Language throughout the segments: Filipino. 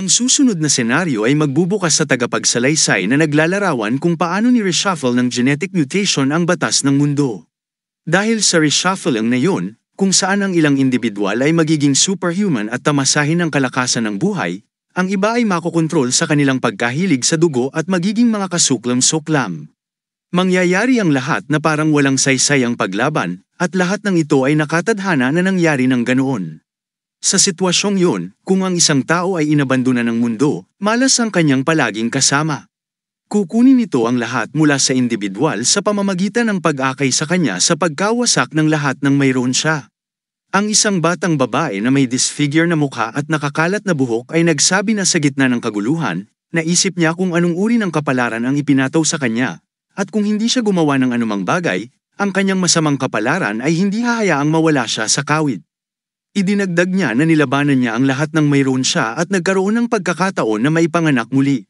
Ang susunod na senaryo ay magbubukas sa tagapagsalaysay na naglalarawan kung paano ni-reshuffle ng genetic mutation ang batas ng mundo. Dahil sa reshuffling na yun, kung saan ang ilang individual ay magiging superhuman at tamasahin ang kalakasan ng buhay, ang iba ay makokontrol sa kanilang pagkahilig sa dugo at magiging mga kasuklam-suklam. Mangyayari ang lahat na parang walang saysay ang paglaban, at lahat ng ito ay nakatadhana na nangyari ng ganoon. Sa sitwasyong yun, kung ang isang tao ay inabandona ng mundo, malas ang kanyang palaging kasama. Kukunin nito ang lahat mula sa individual sa pamamagitan ng pag-akay sa kanya sa pagkawasak ng lahat ng mayroon siya. Ang isang batang babae na may disfigure na mukha at nakakalat na buhok ay nagsabi na sa gitna ng kaguluhan, naisip niya kung anong uri ng kapalaran ang ipinataw sa kanya, at kung hindi siya gumawa ng anumang bagay, ang kanyang masamang kapalaran ay hindi hahayaang mawala siya sa kawit. Idinagdag niya na nilabanan niya ang lahat ng mayroon siya at nagkaroon ng pagkakataon na maipanganak muli.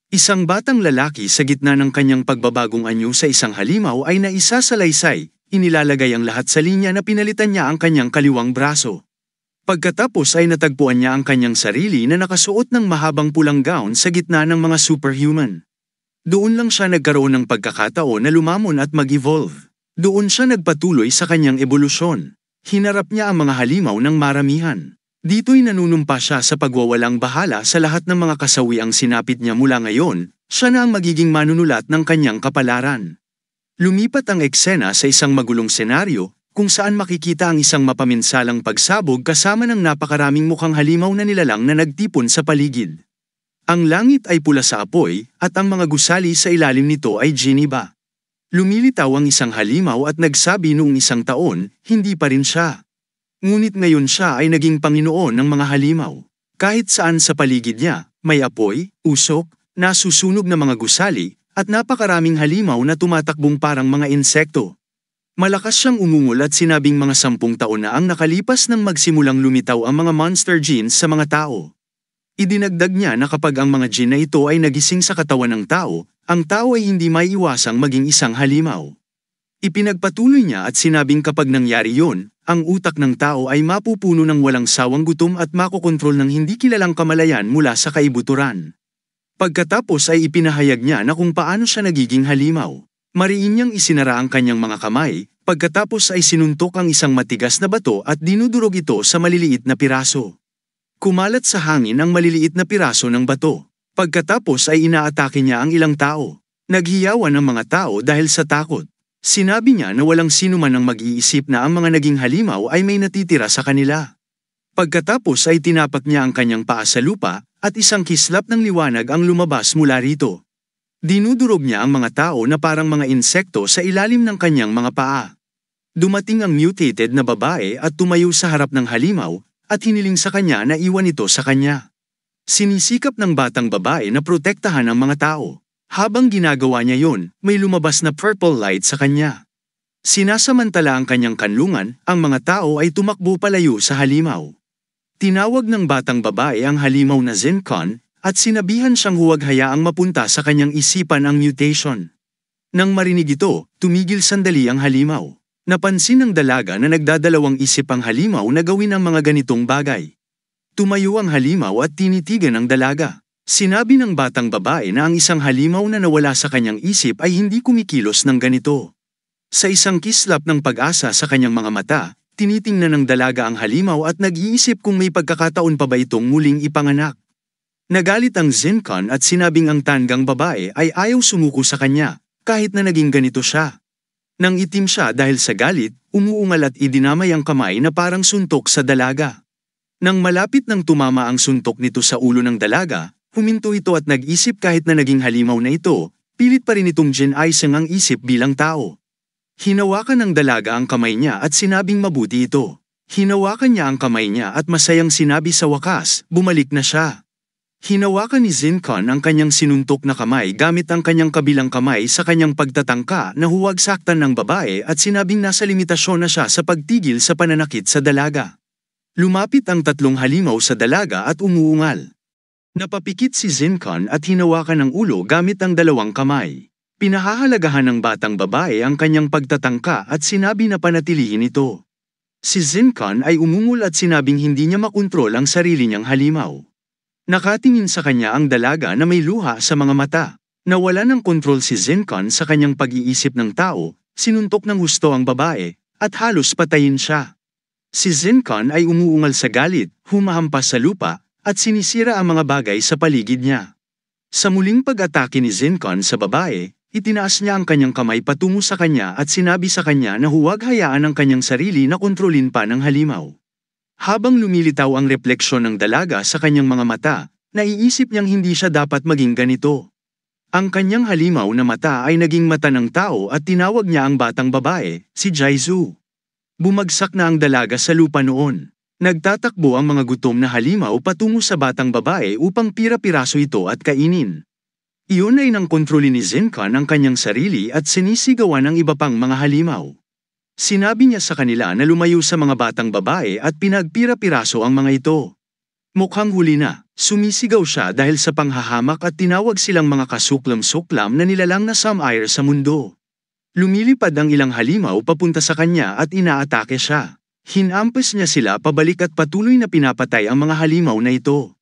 Isang batang lalaki sa gitna ng kanyang pagbabagong anyo sa isang halimaw ay naisasalaysay, inilalagay ang lahat sa linya na pinalitan niya ang kanyang kaliwang braso. Pagkatapos ay natagpuan niya ang kanyang sarili na nakasuot ng mahabang pulang gown sa gitna ng mga superhuman. Doon lang siya nagkaroon ng pagkakataon na lumamon at mag-evolve. Doon siya nagpatuloy sa kanyang ebolusyon. Hinarap niya ang mga halimaw ng maramihan. Dito'y nanunumpa siya sa pagwawalang bahala sa lahat ng mga kasawiang sinapit niya mula ngayon, siya na ang magiging manunulat ng kanyang kapalaran. Lumipat ang eksena sa isang magulong senaryo, kung saan makikita ang isang mapaminsalang pagsabog kasama ng napakaraming mukhang halimaw na nilalang na nagtipon sa paligid. Ang langit ay pula sa apoy, at ang mga gusali sa ilalim nito ay giniba. Lumilitaw ang isang halimaw at nagsabi noong isang taon, hindi pa rin siya. Ngunit ngayon siya ay naging Panginoon ng mga halimaw. Kahit saan sa paligid niya, may apoy, usok, nasusunog na mga gusali, at napakaraming halimaw na tumatakbong parang mga insekto. Malakas siyang umungol at sinabing mga 10 taon na ang nakalipas nang magsimulang lumitaw ang mga monster genes sa mga tao. Idinagdag niya na kapag ang mga gene na ito ay nagising sa katawan ng tao, ang tao ay hindi maiiwasang maging isang halimaw. Ipinagpatuloy niya at sinabing kapag nangyari yon, ang utak ng tao ay mapupuno ng walang sawang gutom at makokontrol ng hindi kilalang kamalayan mula sa kaibuturan. Pagkatapos ay ipinahayag niya na kung paano siya nagiging halimaw. Mariin niyang isinara ang kanyang mga kamay, pagkatapos ay sinuntok ang isang matigas na bato at dinudurog ito sa maliliit na piraso. Kumalat sa hangin ang maliliit na piraso ng bato. Pagkatapos ay inaatake niya ang ilang tao. Naghiyawan ang mga tao dahil sa takot. Sinabi niya na walang sino man ang mag-iisip na ang mga naging halimaw ay may natitira sa kanila. Pagkatapos ay tinapak niya ang kanyang paa sa lupa, at isang kislap ng liwanag ang lumabas mula rito. Dinudurog niya ang mga tao na parang mga insekto sa ilalim ng kanyang mga paa. Dumating ang mutated na babae at tumayo sa harap ng halimaw, at hiniling sa kanya na iwan ito sa kanya. Sinisikap ng batang babae na protektahan ang mga tao. Habang ginagawa niya yon, may lumabas na purple light sa kanya. Sinasamantala ang kanyang kanlungan, ang mga tao ay tumakbo palayo sa halimaw. Tinawag ng batang babae ang halimaw na Zincon, at sinabihan siyang huwag hayaang mapunta sa kanyang isipan ang mutation. Nang marinig ito, tumigil sandali ang halimaw. Napansin ng dalaga na nagdadalawang isip ang halimaw na gawin ang mga ganitong bagay. Tumayo ang halimaw at tinitigan ang dalaga. Sinabi ng batang babae na ang isang halimaw na nawala sa kanyang isip ay hindi kumikilos ng ganito. Sa isang kislap ng pag-asa sa kanyang mga mata, tinitingnan ng dalaga ang halimaw at nag-iisip kung may pagkakataon pa ba itong muling ipanganak. Nagalit ang Zincon at sinabing ang tandang babae ay ayaw sumuko sa kanya, kahit na naging ganito siya. Nang itim siya dahil sa galit, umuungal at idinamay ang kamay na parang suntok sa dalaga. Nang malapit nang tumama ang suntok nito sa ulo ng dalaga, huminto ito at nag-isip kahit na naging halimaw na ito, pilit pa rin itong Gen-isang ang isip bilang tao. Hinawakan ng dalaga ang kamay niya at sinabing mabuti ito. Hinawakan niya ang kamay niya at masayang sinabi sa wakas, bumalik na siya. Hinawakan ni Zincon ang kanyang sinuntok na kamay gamit ang kanyang kabilang kamay sa kanyang pagtatangka na huwag saktan ng babae at sinabing nasa limitasyon na siya sa pagtigil sa pananakit sa dalaga. Lumapit ang 3 halimaw sa dalaga at umuungal. Napapikit si Zincon at hinawakan ang ulo gamit ang 2 kamay. Pinahahalagahan ng batang babae ang kanyang pagtatangka at sinabi na panatilihin ito. Si Zincon ay umungol at sinabing hindi niya makontrol ang sarili niyang halimaw. Nakatingin sa kanya ang dalaga na may luha sa mga mata. Nawala ng kontrol si Zencon sa kanyang pag-iisip ng tao, sinuntok ng husto ang babae, at halos patayin siya. Si Zencon ay umuungal sa galit, humahampas sa lupa, at sinisira ang mga bagay sa paligid niya. Sa muling pag-atake ni Zencon sa babae, itinaas niya ang kanyang kamay patungo sa kanya at sinabi sa kanya na huwag hayaan ang kanyang sarili na kontrolin pa ng halimaw. Habang lumilitaw ang refleksyon ng dalaga sa kanyang mga mata, naiisip niyang hindi siya dapat maging ganito. Ang kanyang halimaw na mata ay naging mata ng tao at tinawag niya ang batang babae, si Jaizu. Bumagsak na ang dalaga sa lupa noon. Nagtatakbo ang mga gutom na halimaw patungo sa batang babae upang pira-piraso ito at kainin. Iyon ay nang kontrolin ni Zencon ang kanyang sarili at sinisigawan ang iba pang mga halimaw. Sinabi niya sa kanila na lumayo sa mga batang babae at pinagpira-piraso ang mga ito. Mukhang huli na, sumisigaw siya dahil sa panghahamak at tinawag silang mga kasuklam-suklam na nilalang na Samire sa mundo. Lumilipad ang ilang halimaw papunta sa kanya at inaatake siya. Hinampas niya sila pabalik at patuloy na pinapatay ang mga halimaw na ito.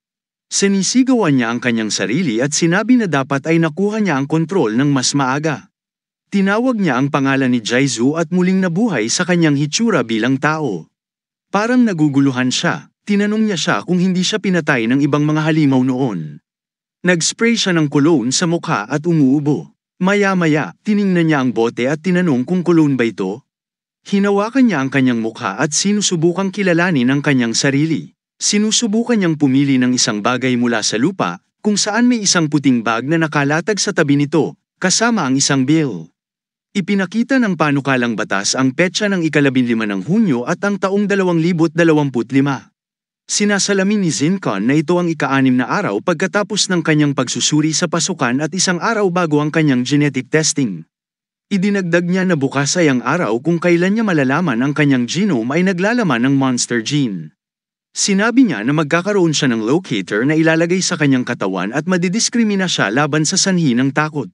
Sinisigawan niya ang kanyang sarili at sinabi na dapat ay nakuha niya ang kontrol ng mas maaga. Tinawag niya ang pangalan ni Jaizu at muling nabuhay sa kanyang hitsura bilang tao. Parang naguguluhan siya, tinanong niya siya kung hindi siya pinatay ng ibang mga halimaw noon. Nag-spray siya ng cologne sa mukha at umuubo. Maya-maya, tiningnan niya ang bote at tinanong kung cologne ba ito. Hinawakan niya ang kanyang mukha at sinusubukang kilalanin ang kanyang sarili. Sinusubukan niyang pumili ng isang bagay mula sa lupa, kung saan may isang puting bag na nakalatag sa tabi nito, kasama ang isang bill. Ipinakita ng panukalang batas ang petsa ng 15 ng Hunyo at ang taong 2025. Sinasalamin ni Zencon na ito ang ika-6 na araw pagkatapos ng kanyang pagsusuri sa pasukan at isang araw bago ang kanyang genetic testing. Idinagdag niya na bukas ay ang araw kung kailan niya malalaman ang kanyang genome ay naglalaman ng monster gene. Sinabi niya na magkakaroon siya ng locator na ilalagay sa kanyang katawan at madidiskrimina siya laban sa sanhi ng takot.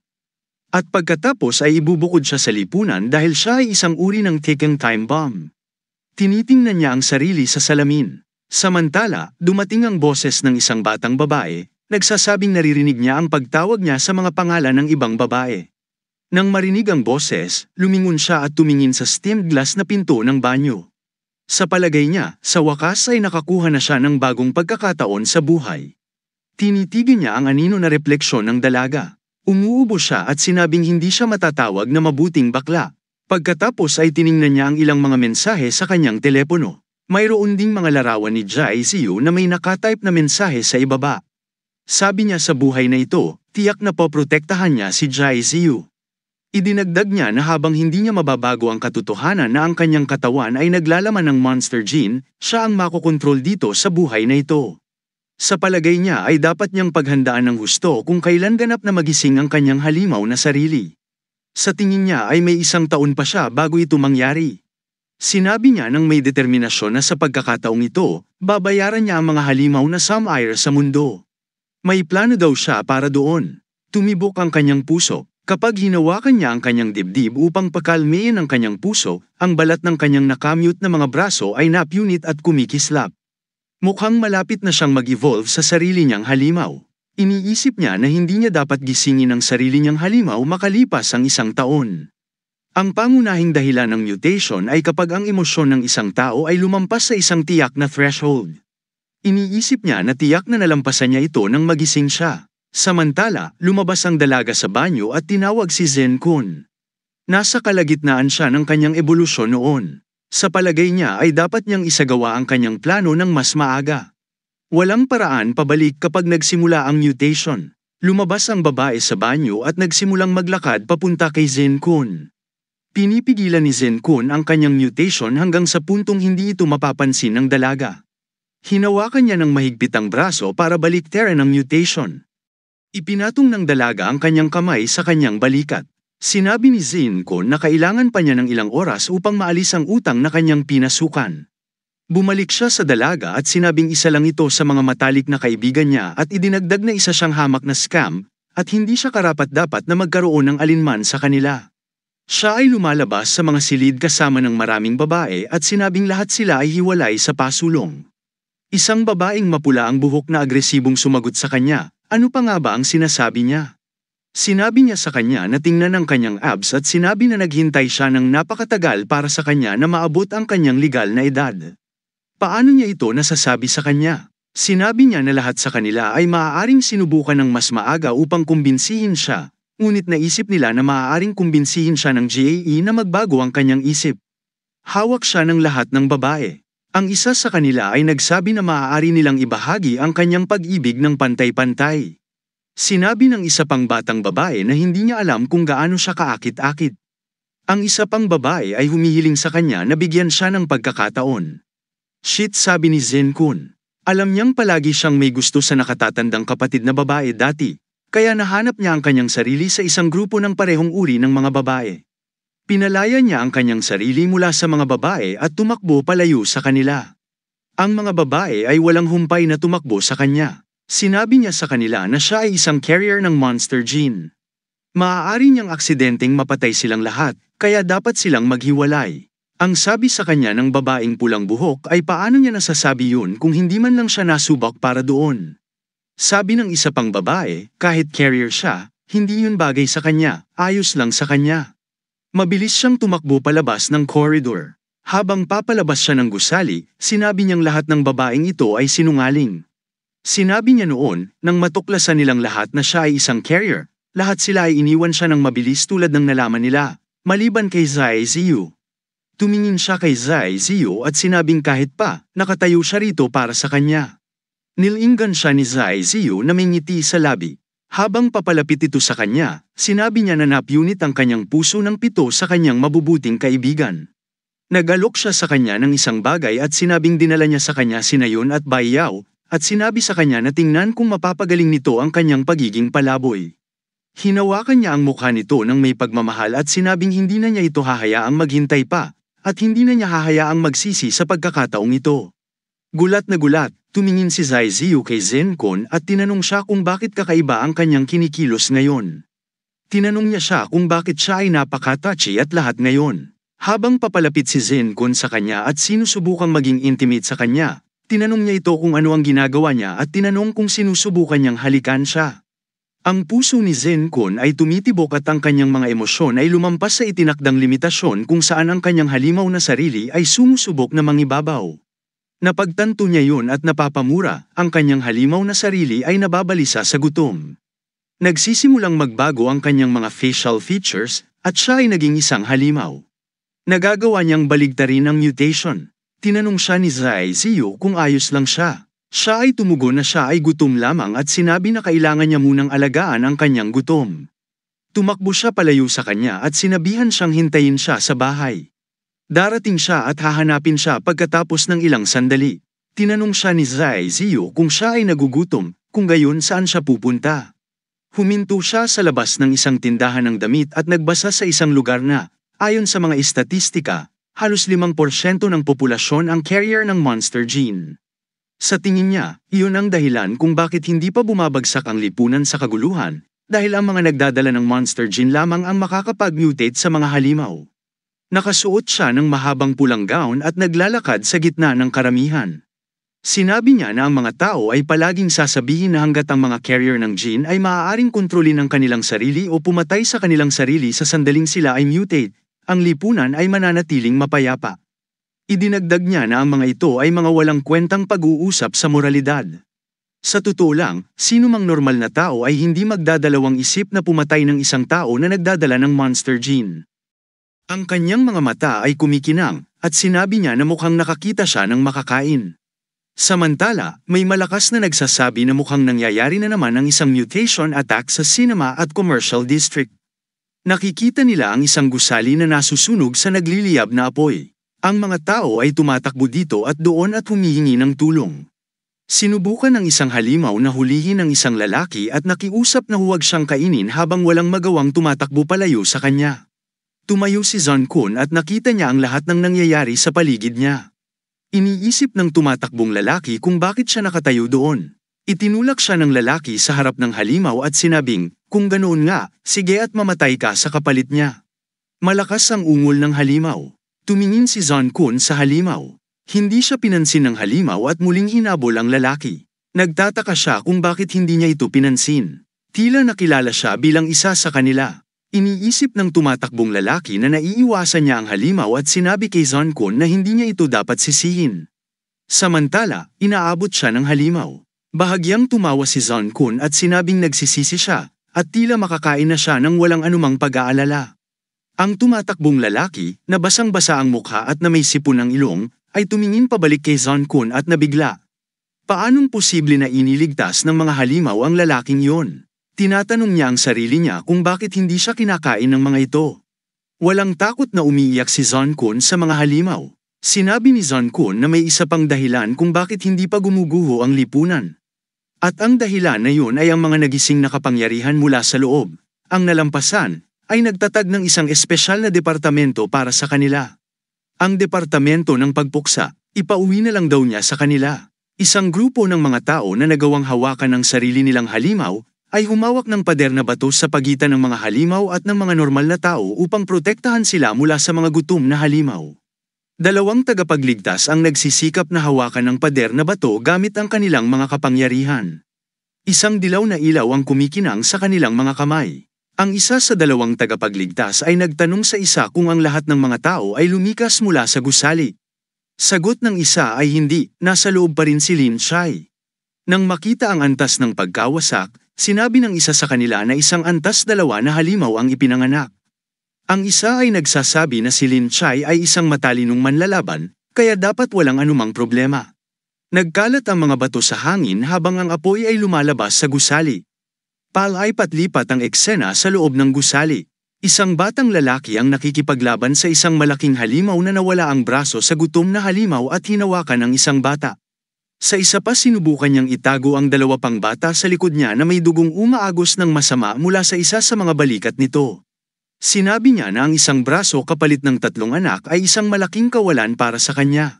At pagkatapos ay ibubukod siya sa lipunan dahil siya ay isang uri ng ticking time bomb. Tinitingnan niya ang sarili sa salamin. Samantala, dumating ang boses ng isang batang babae, nagsasabing naririnig niya ang pagtawag niya sa mga pangalan ng ibang babae. Nang marinig ang boses, lumingon siya at tumingin sa stained glass na pinto ng banyo. Sa palagay niya, sa wakas ay nakakuha na siya ng bagong pagkakataon sa buhay. Tinitigan niya ang anino na refleksyon ng dalaga. Umuubo siya at sinabing hindi siya matatawag na mabuting bakla. Pagkatapos ay tiningnan niya ang ilang mga mensahe sa kanyang telepono. Mayroon ding mga larawan ni Jaizu na may nakatype na mensahe sa ibaba. Sabi niya sa buhay na ito, tiyak na poprotektahan niya si Jaizu. Idinagdag niya na habang hindi niya mababago ang katotohanan na ang kanyang katawan ay naglalaman ng monster gene, siya ang makokontrol dito sa buhay na ito. Sa palagay niya ay dapat niyang paghandaan ng husto kung kailan ganap na magising ang kanyang halimaw na sarili. Sa tingin niya ay may 1 taon pa siya bago ito mangyari. Sinabi niya nang may determinasyon na sa pagkakataong ito, babayaran niya ang mga halimaw na Samire sa mundo. May plano daw siya para doon. Tumibok ang kanyang puso. Kapag hinawakan niya ang kanyang dibdib upang pakalmein ang kanyang puso, ang balat ng kanyang nakamute na mga braso ay napunit at kumikislap. Mukhang malapit na siyang mag-evolve sa sarili niyang halimaw. Iniisip niya na hindi niya dapat gisingin ang sarili niyang halimaw makalipas ang 1 taon. Ang pangunahing dahilan ng mutation ay kapag ang emosyon ng isang tao ay lumampas sa isang tiyak na threshold. Iniisip niya na tiyak na nalampasan niya ito nang magising siya. Samantala, lumabas ang dalaga sa banyo at tinawag si Zencon. Nasa kalagitnaan siya ng kanyang ebolusyon noon. Sa palagay niya ay dapat niyang isagawa ang kanyang plano ng mas maaga. Walang paraan pabalik kapag nagsimula ang mutation. Lumabas ang babae sa banyo at nagsimulang maglakad papunta kay Zencon. Pinipigilan ni Zencon ang kanyang mutation hanggang sa puntong hindi ito mapapansin ng dalaga. Hinawakan niya ng mahigpit ang braso para baliktaran ang mutation. Ipinatong ng dalaga ang kanyang kamay sa kanyang balikat. Sinabi ni Zencon na kailangan pa niya ng ilang oras upang maalis ang utang na kanyang pinasukan. Bumalik siya sa dalaga at sinabing isa lang ito sa mga matalik na kaibigan niya at idinagdag na isa siyang hamak na scam at hindi siya karapat-dapat na magkaroon ng alinman sa kanila. Siya ay lumalabas sa mga silid kasama ng maraming babae at sinabing lahat sila ay hiwalay sa pasulong. Isang babaeng mapula ang buhok na agresibong sumagot sa kanya. Ano pa nga ba ang sinasabi niya? Sinabi niya sa kanya na tingnan ang kanyang abs at sinabi na naghintay siya ng napakatagal para sa kanya na maabot ang kanyang legal na edad. Paano niya ito nasasabi sa kanya? Sinabi niya na lahat sa kanila ay maaaring sinubukan ng mas maaga upang kumbinsihin siya, ngunit naisip nila na maaaring kumbinsihin siya ng GAE na magbago ang kanyang isip. Hawak siya ng lahat ng babae. Ang isa sa kanila ay nagsabi na maaari nilang ibahagi ang kanyang pag-ibig ng pantay-pantay. Sinabi ng isa pang batang babae na hindi niya alam kung gaano siya kaakit-akit. Ang isa pang babae ay humihiling sa kanya na bigyan siya ng pagkakataon. Shit, sabi ni Zen-kun. Alam niyang palagi siyang may gusto sa nakatatandang kapatid na babae dati, kaya nahanap niya ang kanyang sarili sa isang grupo ng parehong uri ng mga babae. Pinalaya niya ang kanyang sarili mula sa mga babae at tumakbo palayo sa kanila. Ang mga babae ay walang humpay na tumakbo sa kanya. Sinabi niya sa kanila na siya ay isang carrier ng monster gene. Maaari niyang aksidenteng mapatay silang lahat, kaya dapat silang maghiwalay. Ang sabi sa kanya ng babaeng pulang buhok ay paano niya nasasabi yun kung hindi man lang siya nasubak para doon. Sabi ng isa pang babae, kahit carrier siya, hindi yun bagay sa kanya, ayos lang sa kanya. Mabilis siyang tumakbo palabas ng corridor. Habang papalabas siya ng gusali, sinabi niyang lahat ng babaeng ito ay sinungaling. Sinabi niya noon, nang matuklasan nilang lahat na siya ay isang carrier, lahat sila ay iniwan siya ng mabilis tulad ng nalaman nila, maliban kay Zai Ziyu. Tumingin siya kay Zai Ziyu at sinabing kahit pa, nakatayo siya rito para sa kanya. Nilinggan siya ni Zai Ziyu na may ngiti sa labi. Habang papalapit ito sa kanya, sinabi niya na napunit ang kanyang puso ng 7 sa kanyang mabubuting kaibigan. Nag-alok siya sa kanya ng isang bagay at sinabing dinala niya sa kanya si Nayon at Bai Yao, at sinabi sa kanya na tingnan kung mapapagaling nito ang kanyang pagiging palaboy. Hinawakan niya ang mukha nito ng may pagmamahal at sinabing hindi na niya ito hahayaang maghintay pa, at hindi na niya hahayaang magsisi sa pagkakataong ito. Gulat na gulat, tumingin si Zai Ziyu kay Zen-kun at tinanong siya kung bakit kakaiba ang kanyang kinikilos ngayon. Tinanong niya siya kung bakit siya ay napaka-touchy at lahat ngayon. Habang papalapit si Zen-kun sa kanya at sinusubukang maging intimate sa kanya, tinanong niya ito kung ano ang ginagawa niya at tinanong kung sinusubukan niyang halikan siya. Ang puso ni Zen-kun ay tumitibok at ang kanyang mga emosyon ay lumampas sa itinakdang limitasyon kung saan ang kanyang halimaw na sarili ay sumusubok na mangibabaw. Napagtanto niya yun at napapamura, ang kanyang halimaw na sarili ay nababalisa sa gutom. Nagsisimulang magbago ang kanyang mga facial features at siya ay naging isang halimaw. Nagagawa niyang baligtarin ang mutation. Tinanong siya ni Zai Ziyu kung ayos lang siya. Siya ay tumugon na siya ay gutom lamang at sinabi na kailangan niya munang alagaan ang kanyang gutom. Tumakbo siya palayo sa kanya at sinabihan siyang hintayin siya sa bahay. Darating siya at hahanapin siya pagkatapos ng ilang sandali. Tinanong siya ni Zai Ziyu kung siya ay nagugutom, kung gayon saan siya pupunta. Huminto siya sa labas ng isang tindahan ng damit at nagbasa sa isang lugar na, ayon sa mga estatistika, halos 5% ng populasyon ang carrier ng monster gene. Sa tingin niya, iyon ang dahilan kung bakit hindi pa bumabagsak ang lipunan sa kaguluhan, dahil ang mga nagdadala ng monster gene lamang ang makakapag-mutate sa mga halimaw. Nakasuot siya ng mahabang pulang gown at naglalakad sa gitna ng karamihan. Sinabi niya na ang mga tao ay palaging sasabihin na hanggat ang mga carrier ng gene ay maaaring kontrolin ang kanilang sarili o pumatay sa kanilang sarili sa sandaling sila ay mutate, ang lipunan ay mananatiling mapayapa. Idinagdag niya na ang mga ito ay mga walang kwentang pag-uusap sa moralidad. Sa totoo lang, sino mang normal na tao ay hindi magdadalawang isip na pumatay ng isang tao na nagdadala ng monster gene. Ang kanyang mga mata ay kumikinang, at sinabi niya na mukhang nakakita siya ng makakain. Samantala, may malakas na nagsasabi na mukhang nangyayari na naman ang isang mutation attack sa cinema at commercial district. Nakikita nila ang isang gusali na nasusunog sa nagliliyab na apoy. Ang mga tao ay tumatakbo dito at doon at humihingi ng tulong. Sinubukan ng isang halimaw na hulihin ang isang lalaki at nakiusap na huwag siyang kainin habang walang magawang tumatakbo palayo sa kanya. Tumayo si Zen-kun at nakita niya ang lahat ng nangyayari sa paligid niya. Iniisip ng tumatakbong lalaki kung bakit siya nakatayo doon. Itinulak siya ng lalaki sa harap ng halimaw at sinabing, kung ganoon nga, sige at mamatay ka sa kapalit niya. Malakas ang ungol ng halimaw. Tumingin si Zen-kun sa halimaw. Hindi siya pinansin ng halimaw at muling hinabol ang lalaki. Nagtataka siya kung bakit hindi niya ito pinansin. Tila nakilala siya bilang isa sa kanila. Iniisip ng tumatakbong lalaki na naiiwasan niya ang halimaw at sinabi kay Zonkun na hindi niya ito dapat sisihin. Samantala, inaabot siya ng halimaw. Bahagyang tumawa si Zonkun at sinabing nagsisisi siya, at tila makakain na siya ng walang anumang pag-aalala. Ang tumatakbong lalaki, na basang-basa ang mukha at na may sipon ng ilong, ay tumingin pabalik kay Zonkun at nabigla. Paanong posible na iniligtas ng mga halimaw ang lalaking iyon? Tinatanong niya ang sarili niya kung bakit hindi siya kinakain ng mga ito. Walang takot na umiiyak si Zonkun sa mga halimaw. Sinabi ni Zonkun na may isa pang dahilan kung bakit hindi pa gumuguho ang lipunan. At ang dahilan na yun ay ang mga nagising na kapangyarihan mula sa loob. Ang nalampasan ay nagtatag ng isang espesyal na departamento para sa kanila. Ang departamento ng pagpuksa, ipauwi na lang daw niya sa kanila. Isang grupo ng mga tao na nagawang hawakan ng sarili nilang halimaw ay humawak ng pader na bato sa pagitan ng mga halimaw at ng mga normal na tao upang protektahan sila mula sa mga gutom na halimaw. Dalawang tagapagligtas ang nagsisikap na hawakan ng pader na bato gamit ang kanilang mga kapangyarihan. Isang dilaw na ilaw ang kumikinang sa kanilang mga kamay. Ang isa sa dalawang tagapagligtas ay nagtanong sa isa kung ang lahat ng mga tao ay lumikas mula sa gusali. Sagot ng isa ay hindi, nasa loob pa rin si Lin Chai. Nang makita ang antas ng pagkawasak, sinabi ng isa sa kanila na isang antas dalawa na halimaw ang ipinanganak. Ang isa ay nagsasabi na si Lin Chai ay isang matalinong manlalaban, kaya dapat walang anumang problema. Nagkalat ang mga bato sa hangin habang ang apoy ay lumalabas sa gusali. Palaipat-lipat ang eksena sa loob ng gusali. Isang batang lalaki ang nakikipaglaban sa isang malaking halimaw na nawala ang braso sa gutom na halimaw at hinawakan ng isang bata. Sa isa pa sinubukan niyang itago ang dalawa pang bata sa likod niya na may dugong umaagos ng masama mula sa isa sa mga balikat nito. Sinabi niya na ang isang braso kapalit ng 3 anak ay isang malaking kawalan para sa kanya.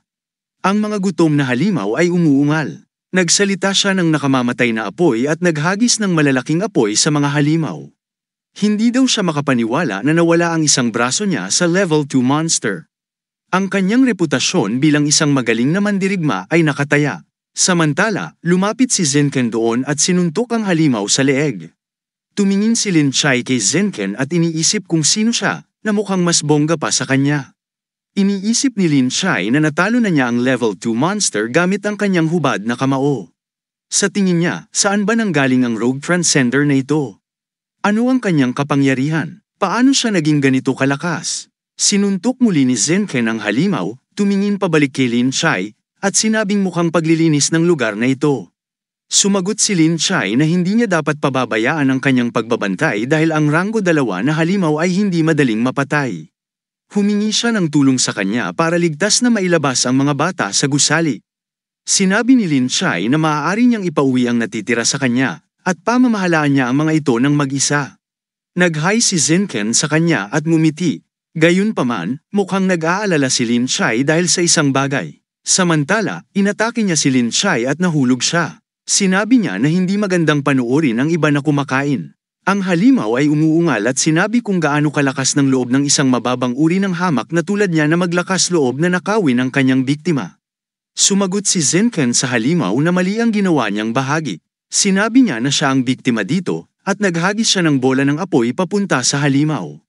Ang mga gutom na halimaw ay umuungal. Nagsalita siya ng nakamamatay na apoy at naghagis ng malalaking apoy sa mga halimaw. Hindi daw siya makapaniwala na nawala ang isang braso niya sa level 2 monster. Ang kanyang reputasyon bilang isang magaling na mandirigma ay nakataya. Samantala, lumapit si Zenken doon at sinuntok ang halimaw sa leeg. Tumingin si Lin Chai kay Zenken at iniisip kung sino siya, na mukhang mas bongga pa sa kanya. Iniisip ni Lin Chai na natalo na niya ang level 2 monster gamit ang kanyang hubad na kamao. Sa tingin niya, saan ba nanggaling ang rogue transcender na ito? Ano ang kanyang kapangyarihan? Paano siya naging ganito kalakas? Sinuntok muli ni Zenken ang halimaw, tumingin pabalik kay Lin Chai, at sinabing mukhang paglilinis ng lugar na ito. Sumagot si Lin Chai na hindi niya dapat pababayaan ang kanyang pagbabantay dahil ang ranggo 2 na halimaw ay hindi madaling mapatay. Humingi siya ng tulong sa kanya para ligtas na mailabas ang mga bata sa gusali. Sinabi ni Lin Chai na maaari niyang ipauwi ang natitira sa kanya, at pamamahalaan niya ang mga ito ng mag-isa. Nag-hi si Zenken sa kanya at ngumiti. Gayunpaman, mukhang nag-aalala si Lin Chai dahil sa isang bagay. Samantala, inatake niya si Lin Chai at nahulog siya. Sinabi niya na hindi magandang panuorin ang iba na kumakain. Ang halimaw ay umuungal at sinabi kung gaano kalakas ng loob ng isang mababang uri ng hamak na tulad niya na maglakas loob na nakawin ang kanyang biktima. Sumagot si Zenken sa halimaw na mali ang ginawa niyang bahagi. Sinabi niya na siya ang biktima dito, at naghagis siya ng bola ng apoy papunta sa halimaw.